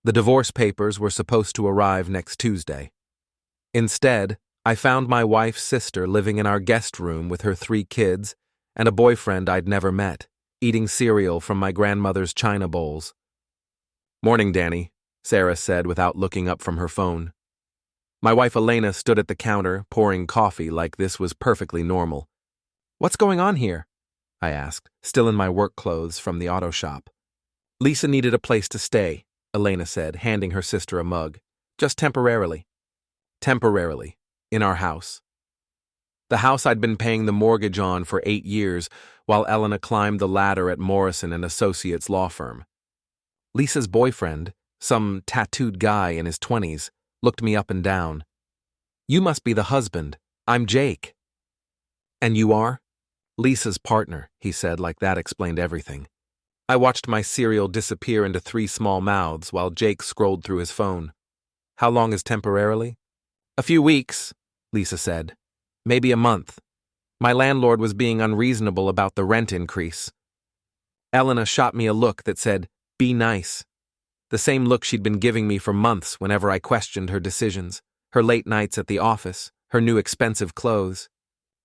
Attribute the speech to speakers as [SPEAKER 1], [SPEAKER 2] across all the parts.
[SPEAKER 1] The divorce papers were supposed to arrive next Tuesday. Instead, I found my wife's sister living in our guest room with her 3 kids and a boyfriend I'd never met, eating cereal from my grandmother's china bowls. "Morning, Danny," Sarah said without looking up from her phone. My wife Elena stood at the counter, pouring coffee like this was perfectly normal. "What's going on here?" I asked, still in my work clothes from the auto shop. "Lisa needed a place to stay," Elena said, handing her sister a mug. "Just temporarily." Temporarily. In our house. The house I'd been paying the mortgage on for 8 years while Elena climbed the ladder at Morrison and Associates law firm. Lisa's boyfriend, some tattooed guy in his 20s, looked me up and down. "You must be the husband. I'm Jake." "And you are?" "Lisa's partner," he said, like that explained everything. I watched my cereal disappear into 3 small mouths while Jake scrolled through his phone. "How long is temporarily?" "A few weeks," Lisa said. "Maybe a month. My landlord was being unreasonable about the rent increase." Elena shot me a look that said, "Be nice." The same look she'd been giving me for months whenever I questioned her decisions, her late nights at the office, her new expensive clothes.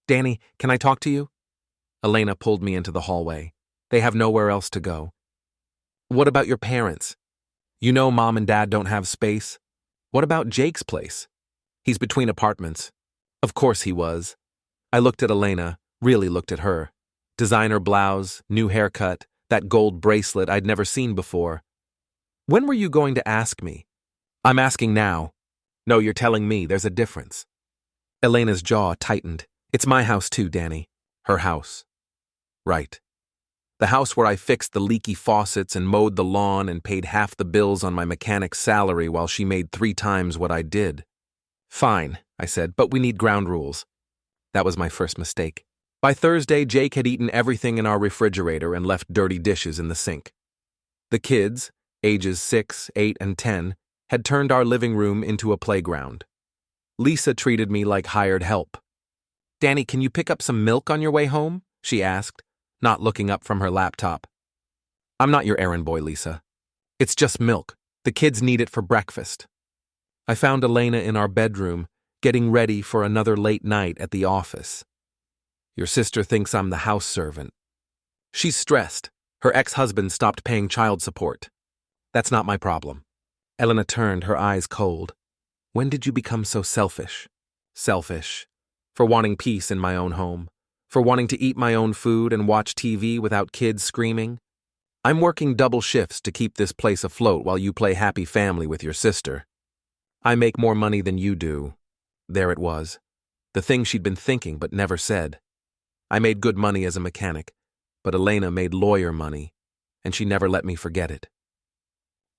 [SPEAKER 1] "Danny, can I talk to you?" Elena pulled me into the hallway. "They have nowhere else to go." "What about your parents? You know Mom and Dad don't have space. What about Jake's place? He's between apartments." Of course he was. I looked at Elena, really looked at her. Designer blouse, new haircut, that gold bracelet I'd never seen before. "When were you going to ask me?" "I'm asking now." "No, you're telling me. There's a difference." Elena's jaw tightened. "It's my house too, Danny." Her house. Right. The house where I fixed the leaky faucets and mowed the lawn and paid half the bills on my mechanic's salary while she made 3 times what I did. "Fine," I said, "but we need ground rules." That was my first mistake. By Thursday, Jake had eaten everything in our refrigerator and left dirty dishes in the sink. The kids, ages 6, 8, and 10, had turned our living room into a playground. Lisa treated me like hired help. "Danny, can you pick up some milk on your way home?" she asked, not looking up from her laptop. "I'm not your errand boy, Lisa. It's just milk. The kids need it for breakfast." I found Elena in our bedroom, getting ready for another late night at the office. "Your sister thinks I'm the house servant." "She's stressed. Her ex-husband stopped paying child support." "That's not my problem." Elena turned, her eyes cold. "When did you become so selfish?" "Selfish. For wanting peace in my own home. For wanting to eat my own food and watch TV without kids screaming. I'm working double shifts to keep this place afloat while you play happy family with your sister. I make more money than you do." There it was. The thing she'd been thinking but never said. I made good money as a mechanic, but Elena made lawyer money, and she never let me forget it.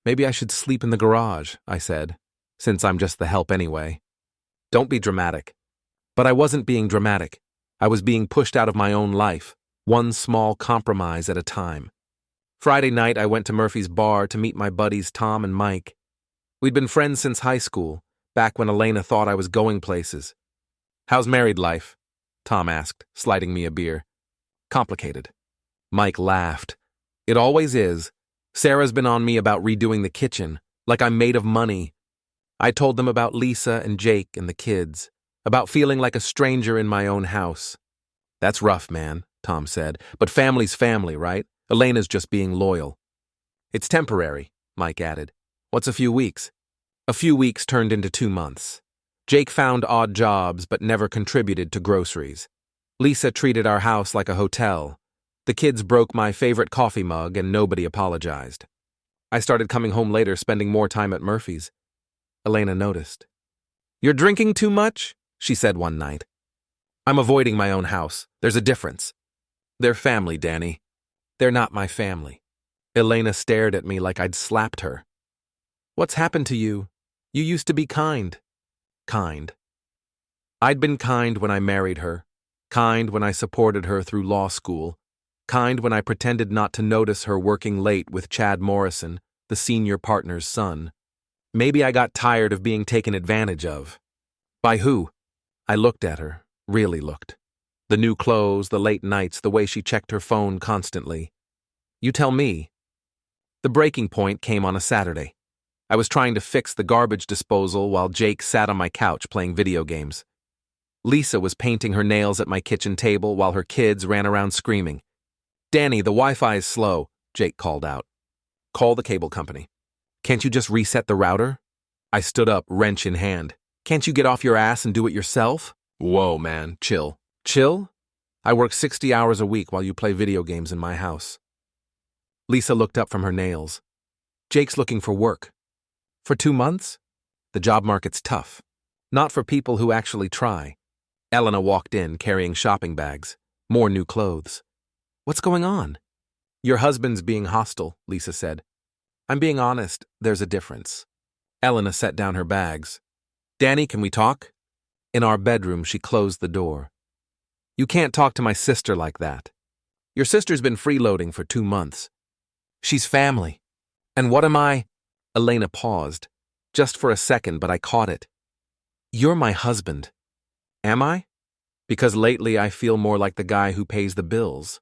[SPEAKER 1] "Maybe I should sleep in the garage," I said, "since I'm just the help anyway." "Don't be dramatic." But I wasn't being dramatic. I was being pushed out of my own life, one small compromise at a time. Friday night, I went to Murphy's bar to meet my buddies Tom and Mike. We'd been friends since high school, back when Elena thought I was going places. "How's married life?" Tom asked, sliding me a beer. "Complicated." Mike laughed. "It always is. Sarah's been on me about redoing the kitchen, like I'm made of money." I told them about Lisa and Jake and the kids, about feeling like a stranger in my own house. "That's rough, man," Tom said, "but family's family, right? Elena's just being loyal." "It's temporary," Mike added. "What's a few weeks?" A few weeks turned into 2 months. Jake found odd jobs but never contributed to groceries. Lisa treated our house like a hotel. The kids broke my favorite coffee mug and nobody apologized. I started coming home later, spending more time at Murphy's. Elena noticed. "You're drinking too much?" she said one night. "I'm avoiding my own house. There's a difference." "They're family, Danny." "They're not my family." Elena stared at me like I'd slapped her. "What's happened to you? You used to be kind." Kind. I'd been kind when I married her, kind when I supported her through law school, kind when I pretended not to notice her working late with Chad Morrison, the senior partner's son. Maybe I got tired of being taken advantage of. By who? I looked at her, really looked. The new clothes, the late nights, the way she checked her phone constantly. You tell me. The breaking point came on a Saturday. I was trying to fix the garbage disposal while Jake sat on my couch playing video games. Lisa was painting her nails at my kitchen table while her kids ran around screaming. "Danny, the Wi-Fi is slow," Jake called out. "Call the cable company." "Can't you just reset the router?" I stood up, wrench in hand. "Can't you get off your ass and do it yourself?" "Whoa, man, chill." "Chill? I work 60 hours a week while you play video games in my house." Lisa looked up from her nails. "Jake's looking for work." "For 2 months? The job market's tough. Not for people who actually try." Elena walked in, carrying shopping bags. More new clothes. "What's going on?" "Your husband's being hostile," Lisa said. "I'm being honest, there's a difference." Elena set down her bags. "Danny, can we talk?" In our bedroom, she closed the door. "You can't talk to my sister like that. Your sister's been freeloading for 2 months. She's family. And what am I?" Elena paused, just for a second, but I caught it. "You're my husband." "Am I? Because lately I feel more like the guy who pays the bills."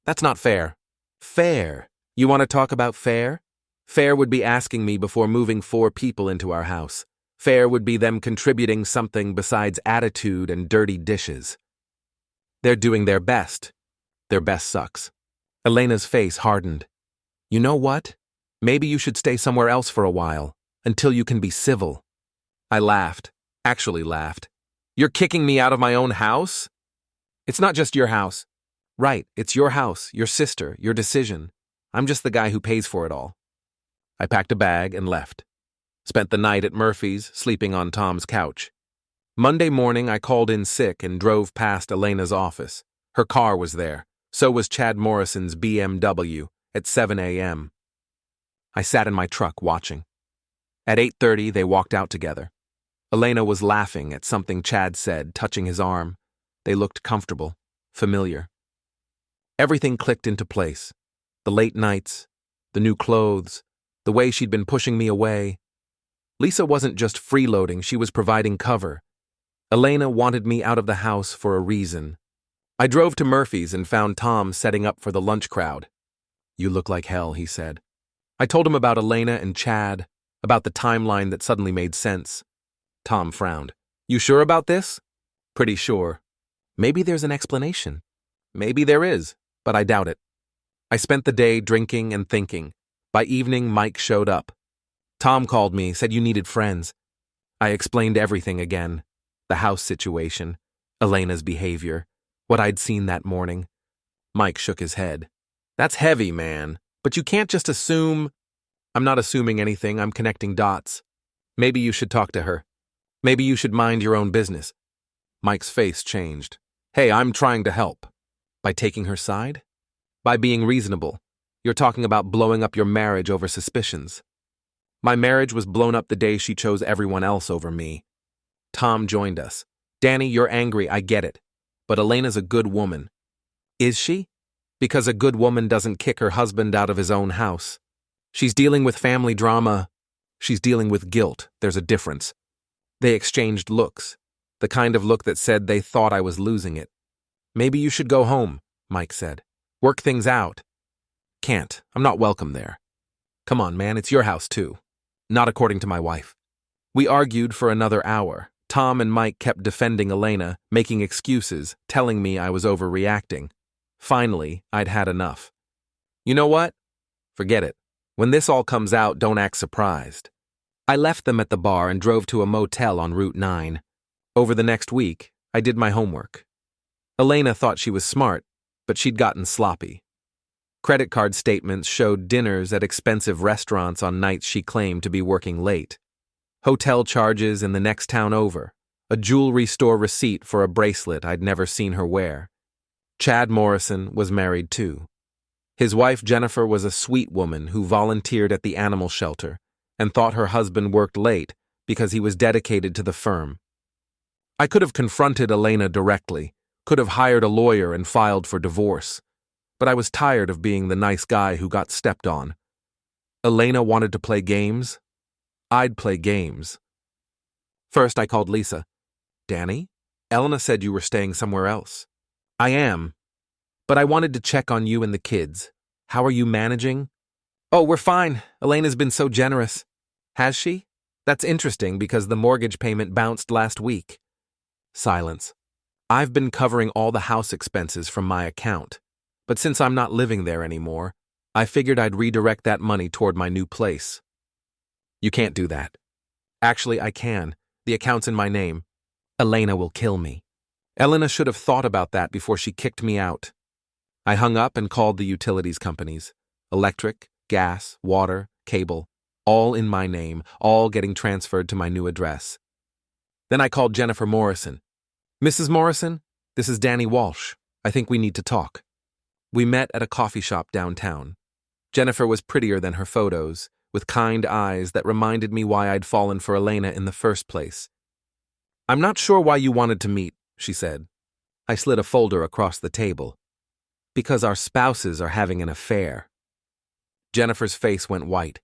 [SPEAKER 1] "That's not fair." "Fair? You want to talk about fair?" "Fair would be asking me before moving 4 people into our house. Fair would be them contributing something besides attitude and dirty dishes. They're doing their best. Their best sucks." Elena's face hardened. "You know what? Maybe you should stay somewhere else for a while, until you can be civil." I laughed. Actually laughed. "You're kicking me out of my own house?" "It's not just your house." "Right, it's your house, your sister, your decision. I'm just the guy who pays for it all." I packed a bag and left. Spent the night at Murphy's, sleeping on Tom's couch. Monday morning, I called in sick and drove past Elena's office. Her car was there. So was Chad Morrison's BMW at 7 a.m. I sat in my truck watching. At 8:30, they walked out together. Elena was laughing at something Chad said, touching his arm. They looked comfortable, familiar. Everything clicked into place. The late nights, the new clothes, the way she'd been pushing me away. Lisa wasn't just freeloading, she was providing cover. Elena wanted me out of the house for a reason. I drove to Murphy's and found Tom setting up for the lunch crowd. "You look like hell," he said. I told him about Elena and Chad, about the timeline that suddenly made sense. Tom frowned. "You sure about this?" "Pretty sure." "Maybe there's an explanation." "Maybe there is, but I doubt it." I spent the day drinking and thinking. By evening, Mike showed up. Tom called me, said you needed friends. I explained everything again. The house situation, Elena's behavior, what I'd seen that morning. Mike shook his head. "That's heavy, man. But you can't just assume." "I'm not assuming anything, I'm connecting dots. Maybe you should talk to her. Maybe you should mind your own business." Mike's face changed. "Hey, I'm trying to help." "By taking her side?" "By being reasonable. You're talking about blowing up your marriage over suspicions." "My marriage was blown up the day she chose everyone else over me." Tom joined us. "Danny, you're angry, I get it. But Elena's a good woman." "Is she?" "Because a good woman doesn't kick her husband out of his own house. She's dealing with family drama. She's dealing with guilt. There's a difference." They exchanged looks, the kind of look that said they thought I was losing it. "Maybe you should go home," Mike said. "Work things out." "Can't. I'm not welcome there." "Come on, man, it's your house too." "Not according to my wife." We argued for another hour. Tom and Mike kept defending Elena, making excuses, telling me I was overreacting. Finally, I'd had enough. "You know what? Forget it. When this all comes out, don't act surprised." I left them at the bar and drove to a motel on Route 9. Over the next week, I did my homework. Elena thought she was smart, but she'd gotten sloppy. Credit card statements showed dinners at expensive restaurants on nights she claimed to be working late. Hotel charges in the next town over, a jewelry store receipt for a bracelet I'd never seen her wear. Chad Morrison was married too. His wife Jennifer was a sweet woman who volunteered at the animal shelter and thought her husband worked late because he was dedicated to the firm. I could have confronted Elena directly, could have hired a lawyer and filed for divorce, but I was tired of being the nice guy who got stepped on. Elena wanted to play games. I'd play games. First, I called Lisa. "Danny, Elena said you were staying somewhere else." "I am. But I wanted to check on you and the kids. How are you managing?" "Oh, we're fine. Elena's been so generous." Has she? That's interesting because the mortgage payment bounced last week. Silence. I've been covering all the house expenses from my account, but since I'm not living there anymore, I figured I'd redirect that money toward my new place. You can't do that. Actually, I can. The account's in my name. Elena will kill me. Elena should have thought about that before she kicked me out. I hung up and called the utilities companies. Electric, gas, water, cable, all in my name, all getting transferred to my new address. Then I called Jennifer Morrison. Mrs. Morrison, this is Danny Walsh. I think we need to talk. We met at a coffee shop downtown. Jennifer was prettier than her photos, with kind eyes that reminded me why I'd fallen for Elena in the first place. I'm not sure why you wanted to meet, she said. I slid a folder across the table. Because our spouses are having an affair. Jennifer's face went white.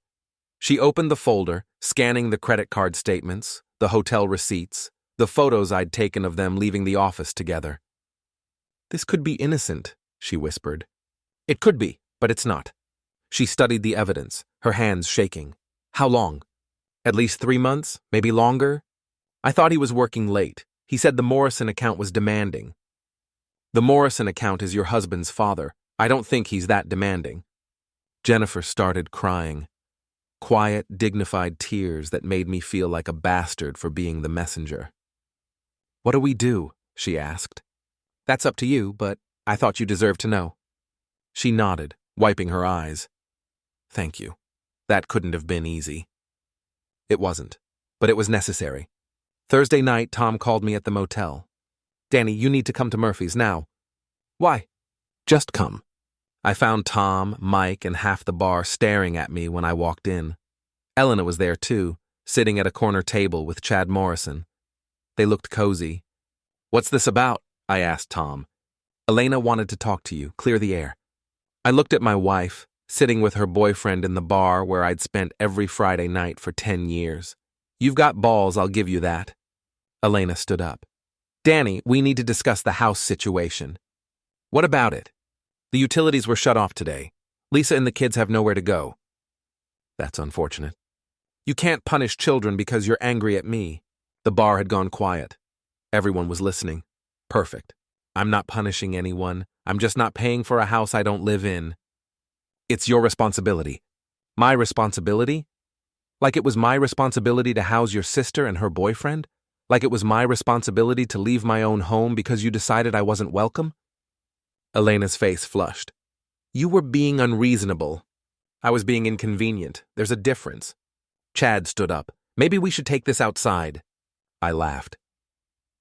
[SPEAKER 1] She opened the folder, scanning the credit card statements, the hotel receipts, the photos I'd taken of them leaving the office together. This could be innocent, she whispered. It could be, but it's not. She studied the evidence, her hands shaking. How long? At least 3 months, maybe longer? I thought he was working late. He said the Morrison account was demanding. The Morrison account is your husband's father. I don't think he's that demanding. Jennifer started crying. Quiet, dignified tears that made me feel like a bastard for being the messenger. What do we do? She asked. That's up to you, but I thought you deserved to know. She nodded, wiping her eyes. Thank you. That couldn't have been easy. It wasn't, but it was necessary. Thursday night, Tom called me at the motel. Danny, you need to come to Murphy's now. Why? Just come. I found Tom, Mike, and half the bar staring at me when I walked in. Elena was there too, sitting at a corner table with Chad Morrison. They looked cozy. What's this about? I asked Tom. Elena wanted to talk to you, clear the air. I looked at my wife, sitting with her boyfriend in the bar where I'd spent every Friday night for 10 years. You've got balls, I'll give you that. Elena stood up. Danny, we need to discuss the house situation. What about it? The utilities were shut off today. Lisa and the kids have nowhere to go. That's unfortunate. You can't punish children because you're angry at me. The bar had gone quiet. Everyone was listening. Perfect. I'm not punishing anyone. I'm just not paying for a house I don't live in. It's your responsibility. My responsibility? Like it was my responsibility to house your sister and her boyfriend? Like it was my responsibility to leave my own home because you decided I wasn't welcome? Elena's face flushed. You were being unreasonable. I was being inconvenient. There's a difference. Chad stood up. Maybe we should take this outside. I laughed.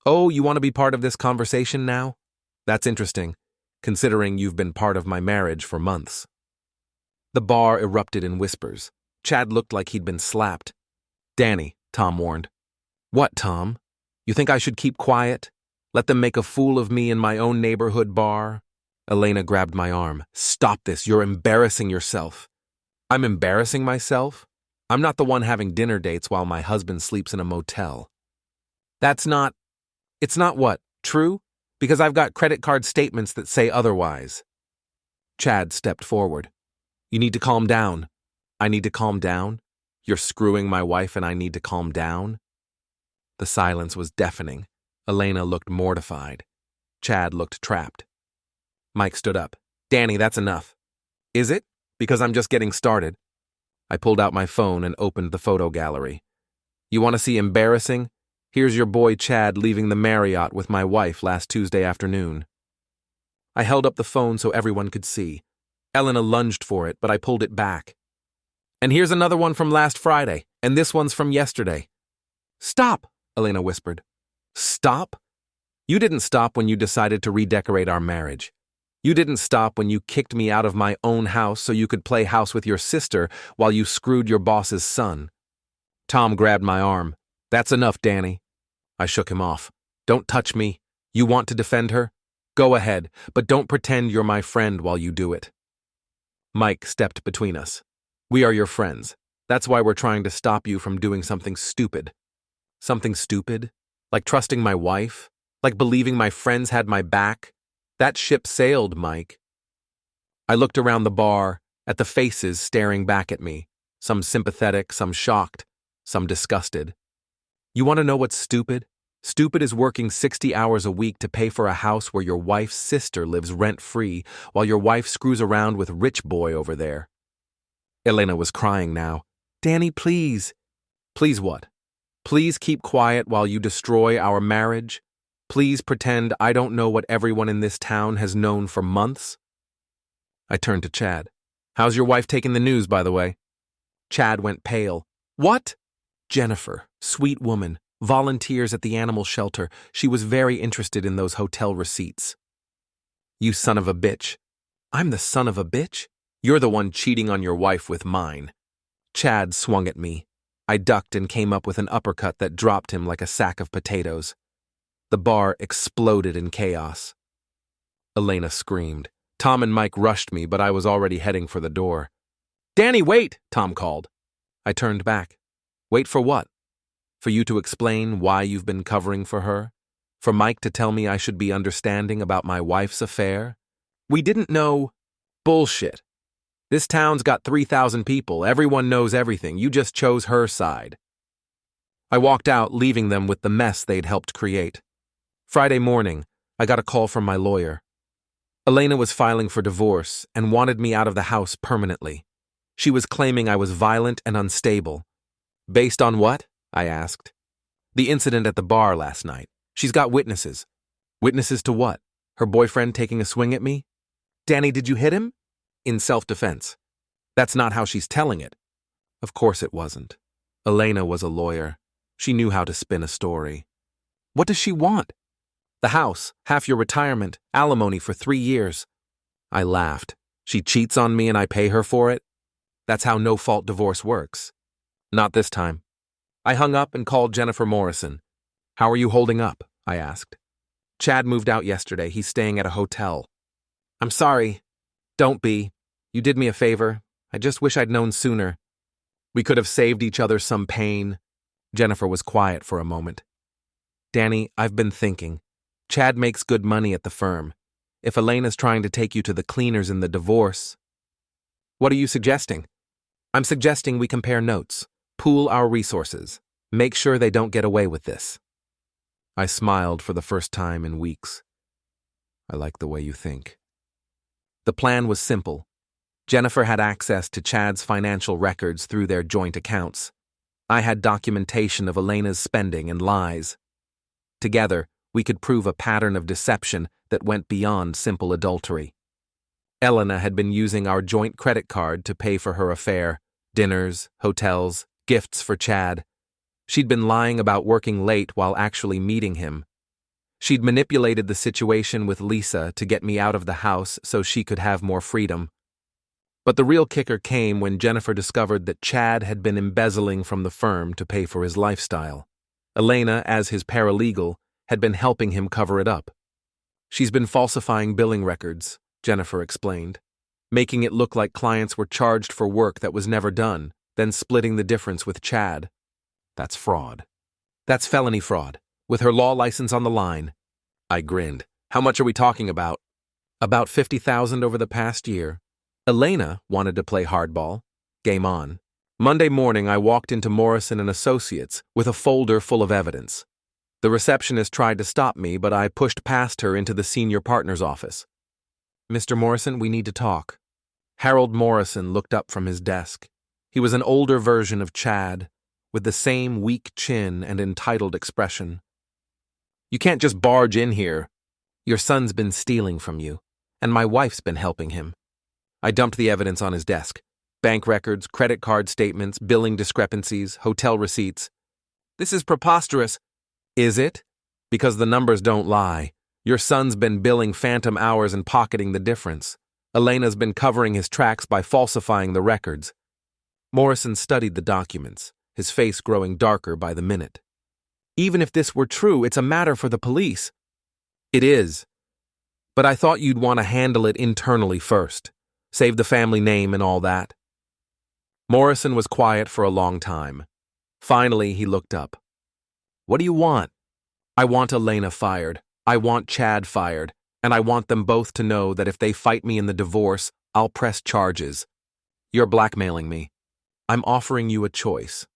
[SPEAKER 1] Oh, you want to be part of this conversation now? That's interesting, considering you've been part of my marriage for months. The bar erupted in whispers. Chad looked like he'd been slapped. Danny, Tom warned. What, Tom? You think I should keep quiet? Let them make a fool of me in my own neighborhood bar? Elena grabbed my arm. Stop this, you're embarrassing yourself. I'm embarrassing myself? I'm not the one having dinner dates while my husband sleeps in a motel. It's not what, true? Because I've got credit card statements that say otherwise. Chad stepped forward. You need to calm down. I need to calm down? You're screwing my wife and I need to calm down? The silence was deafening. Elena looked mortified. Chad looked trapped. Mike stood up. Danny, that's enough. Is it? Because I'm just getting started. I pulled out my phone and opened the photo gallery. You want to see embarrassing? Here's your boy Chad leaving the Marriott with my wife last Tuesday afternoon. I held up the phone so everyone could see. Elena lunged for it, but I pulled it back. And here's another one from last Friday, and this one's from yesterday. Stop, Elena whispered. Stop? You didn't stop when you decided to redecorate our marriage. You didn't stop when you kicked me out of my own house so you could play house with your sister while you screwed your boss's son. Tom grabbed my arm. That's enough, Danny. I shook him off. Don't touch me. You want to defend her? Go ahead, but don't pretend you're my friend while you do it. Mike stepped between us. We are your friends. That's why we're trying to stop you from doing something stupid. Something stupid? Like trusting my wife? Like believing my friends had my back? That ship sailed, Mike. I looked around the bar, at the faces staring back at me, some sympathetic, some shocked. some disgusted. You want to know what's stupid? Stupid is working 60 hours a week to pay for a house where your wife's sister lives rent-free while your wife screws around with rich boy over there. Elena was crying now. Danny, please. Please what? Please keep quiet while you destroy our marriage? Please pretend I don't know what everyone in this town has known for months? I turned to Chad. How's your wife taking the news, by the way? Chad went pale. What? Jennifer, sweet woman, volunteers at the animal shelter. She was very interested in those hotel receipts. You son of a bitch. I'm the son of a bitch? You're the one cheating on your wife with mine. Chad swung at me. I ducked and came up with an uppercut that dropped him like a sack of potatoes. The bar exploded in chaos. Elena screamed. Tom and Mike rushed me, but I was already heading for the door. Danny, wait, Tom called. I turned back. Wait for what? For you to explain why you've been covering for her? For Mike to tell me I should be understanding about my wife's affair? We didn't know. Bullshit. This town's got 3,000 people. Everyone knows everything. You just chose her side. I walked out, leaving them with the mess they'd helped create. Friday morning, I got a call from my lawyer. Elena was filing for divorce and wanted me out of the house permanently. She was claiming I was violent and unstable. Based on what? I asked. The incident at the bar last night. She's got witnesses. Witnesses to what? Her boyfriend taking a swing at me? Danny, did you hit him? In self-defense. That's not how she's telling it. Of course it wasn't. Elena was a lawyer. She knew how to spin a story. What does she want? The house, half your retirement, alimony for 3 years. I laughed. She cheats on me and I pay her for it? That's how no-fault divorce works. Not this time. I hung up and called Jennifer Morrison. How are you holding up? I asked. Chad moved out yesterday. He's staying at a hotel. I'm sorry. Don't be. You did me a favor. I just wish I'd known sooner. We could have saved each other some pain. Jennifer was quiet for a moment. Danny, I've been thinking. Chad makes good money at the firm. If Elena's trying to take you to the cleaners in the divorce... What are you suggesting? I'm suggesting we compare notes, pool our resources, make sure they don't get away with this. I smiled for the first time in weeks. I like the way you think. The plan was simple. Jennifer had access to Chad's financial records through their joint accounts. I had documentation of Elena's spending and lies. Together, we could prove a pattern of deception that went beyond simple adultery. Elena had been using our joint credit card to pay for her affair, dinners, hotels, gifts for Chad. She'd been lying about working late while actually meeting him. She'd manipulated the situation with Lisa to get me out of the house so she could have more freedom. But the real kicker came when Jennifer discovered that Chad had been embezzling from the firm to pay for his lifestyle. Elena, as his paralegal, had been helping him cover it up. She's been falsifying billing records, Jennifer explained, making it look like clients were charged for work that was never done, then splitting the difference with Chad. That's fraud. That's felony fraud, with her law license on the line. I grinned. How much are we talking about? About $50,000 over the past year. Elena wanted to play hardball. Game on. Monday morning, I walked into Morrison & Associates with a folder full of evidence. The receptionist tried to stop me, but I pushed past her into the senior partner's office. Mr. Morrison, we need to talk. Harold Morrison looked up from his desk. He was an older version of Chad, with the same weak chin and entitled expression. You can't just barge in here. Your son's been stealing from you, and my wife's been helping him. I dumped the evidence on his desk. Bank records, credit card statements, billing discrepancies, hotel receipts. This is preposterous. Is it? Because the numbers don't lie. Your son's been billing phantom hours and pocketing the difference. Elena's been covering his tracks by falsifying the records. Morrison studied the documents, his face growing darker by the minute. Even if this were true, it's a matter for the police. It is. But I thought you'd want to handle it internally first. Save the family name and all that. Morrison was quiet for a long time. Finally, he looked up. What do you want? I want Elena fired. I want Chad fired. And I want them both to know that if they fight me in the divorce, I'll press charges. You're blackmailing me. I'm offering you a choice.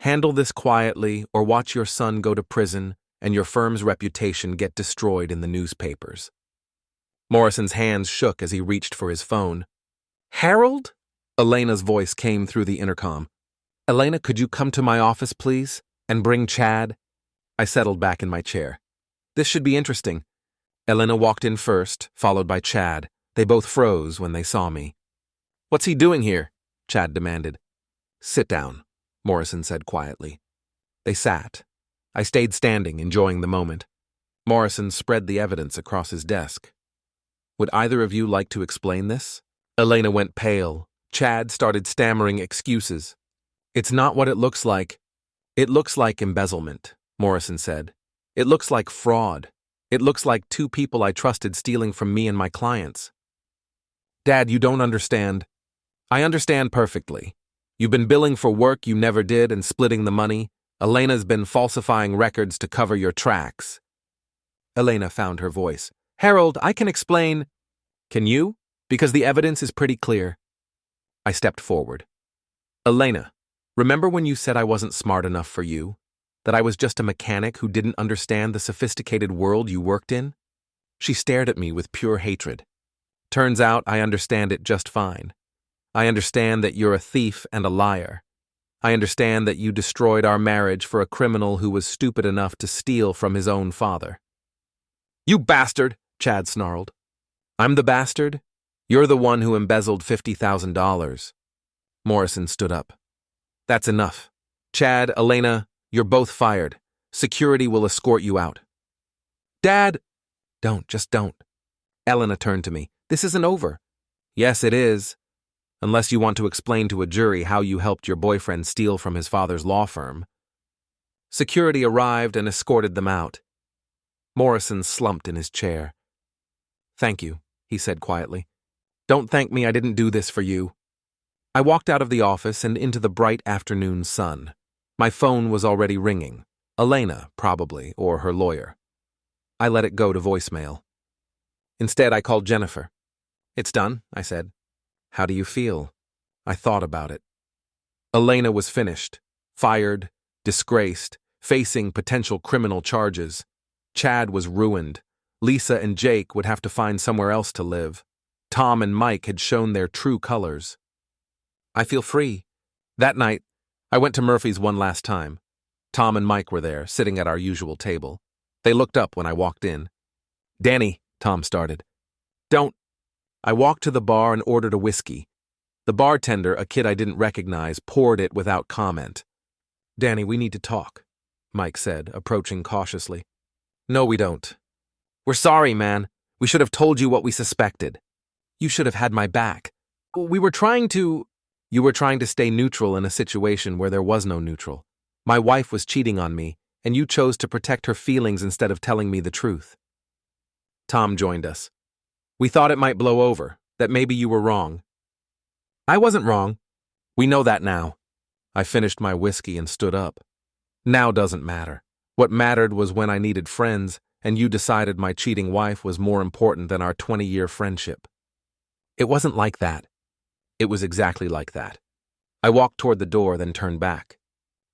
[SPEAKER 1] Handle this quietly or watch your son go to prison and your firm's reputation get destroyed in the newspapers. Morrison's hands shook as he reached for his phone. Harold? Elena's voice came through the intercom. Elena, could you come to my office, please? And bring Chad? I settled back in my chair. This should be interesting. Elena walked in first, followed by Chad. They both froze when they saw me. What's he doing here? Chad demanded. Sit down, Morrison said quietly. They sat. I stayed standing, enjoying the moment. Morrison spread the evidence across his desk. Would either of you like to explain this? Elena went pale. Chad started stammering excuses. It's not what it looks like. It looks like embezzlement, Morrison said. It looks like fraud. It looks like two people I trusted stealing from me and my clients. Dad, you don't understand. I understand perfectly. You've been billing for work you never did and splitting the money. Elena's been falsifying records to cover your tracks. Elena found her voice. Harold, I can explain. Can you? Because the evidence is pretty clear. I stepped forward. Elena, remember when you said I wasn't smart enough for you? That I was just a mechanic who didn't understand the sophisticated world you worked in? She stared at me with pure hatred. Turns out I understand it just fine. I understand that you're a thief and a liar. I understand that you destroyed our marriage for a criminal who was stupid enough to steal from his own father. You bastard, Chad snarled. I'm the bastard? You're the one who embezzled $50,000. Morrison stood up. That's enough. Chad, Elena, you're both fired. Security will escort you out. Dad! Just don't. Elena turned to me. This isn't over. Yes, it is. Unless you want to explain to a jury how you helped your boyfriend steal from his father's law firm. Security arrived and escorted them out. Morrison slumped in his chair. Thank you, he said quietly. Don't thank me, I didn't do this for you. I walked out of the office and into the bright afternoon sun. My phone was already ringing. Elena, probably, or her lawyer. I let it go to voicemail. Instead, I called Jennifer. It's done, I said. How do you feel? I thought about it. Elena was finished, fired, disgraced, facing potential criminal charges. Chad was ruined. Lisa and Jake would have to find somewhere else to live. Tom and Mike had shown their true colors. I feel free. That night, I went to Murphy's one last time. Tom and Mike were there, sitting at our usual table. They looked up when I walked in. Danny, Tom started. Don't. I walked to the bar and ordered a whiskey. The bartender, a kid I didn't recognize, poured it without comment. Danny, we need to talk, Mike said, approaching cautiously. No, we don't. We're sorry, man. We should have told you what we suspected. You should have had my back. We were trying to... You were trying to stay neutral in a situation where there was no neutral. My wife was cheating on me, and you chose to protect her feelings instead of telling me the truth. Tom joined us. We thought it might blow over, that maybe you were wrong. I wasn't wrong. We know that now. I finished my whiskey and stood up. Now doesn't matter. What mattered was when I needed friends, and you decided my cheating wife was more important than our 20-year friendship. It wasn't like that. It was exactly like that. I walked toward the door, then turned back.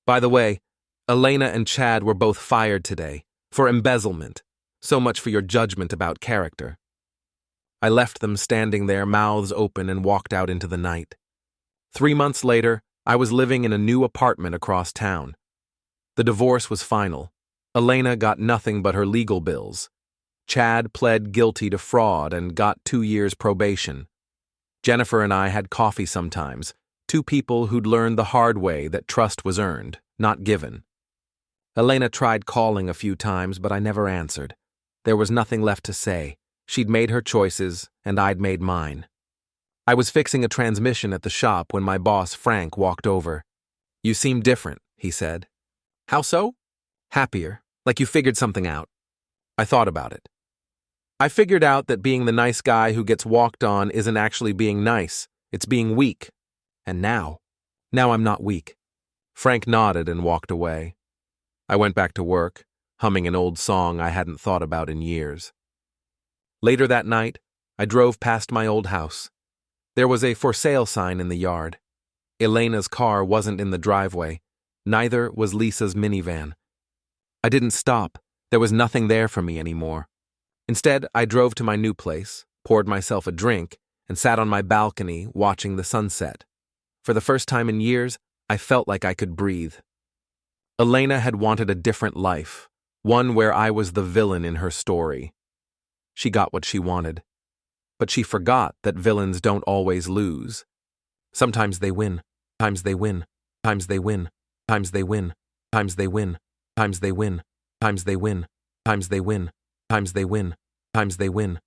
[SPEAKER 1] By the way, Elena and Chad were both fired today, for embezzlement. So much for your judgment about character. I left them standing there, mouths open, and walked out into the night. 3 months later, I was living in a new apartment across town. The divorce was final. Elena got nothing but her legal bills. Chad pled guilty to fraud and got 2 years probation. Jennifer and I had coffee sometimes, two people who'd learned the hard way that trust was earned, not given. Elena tried calling a few times, but I never answered. There was nothing left to say. She'd made her choices, and I'd made mine. I was fixing a transmission at the shop when my boss, Frank, walked over. You seem different, he said. How so? Happier, like you figured something out. I thought about it. I figured out that being the nice guy who gets walked on isn't actually being nice, it's being weak. And now I'm not weak. Frank nodded and walked away. I went back to work, humming an old song I hadn't thought about in years. Later that night, I drove past my old house. There was a for sale sign in the yard. Elena's car wasn't in the driveway. Neither was Lisa's minivan. I didn't stop. There was nothing there for me anymore. Instead, I drove to my new place, poured myself a drink, and sat on my balcony watching the sunset. For the first time in years, I felt like I could breathe. Elena had wanted a different life, one where I was the villain in her story. She got what she wanted. But she forgot that villains don't always lose. Sometimes they win, times they win, times they win, times they win, times they win, times they win, times they win, times they win, times they win, times they win,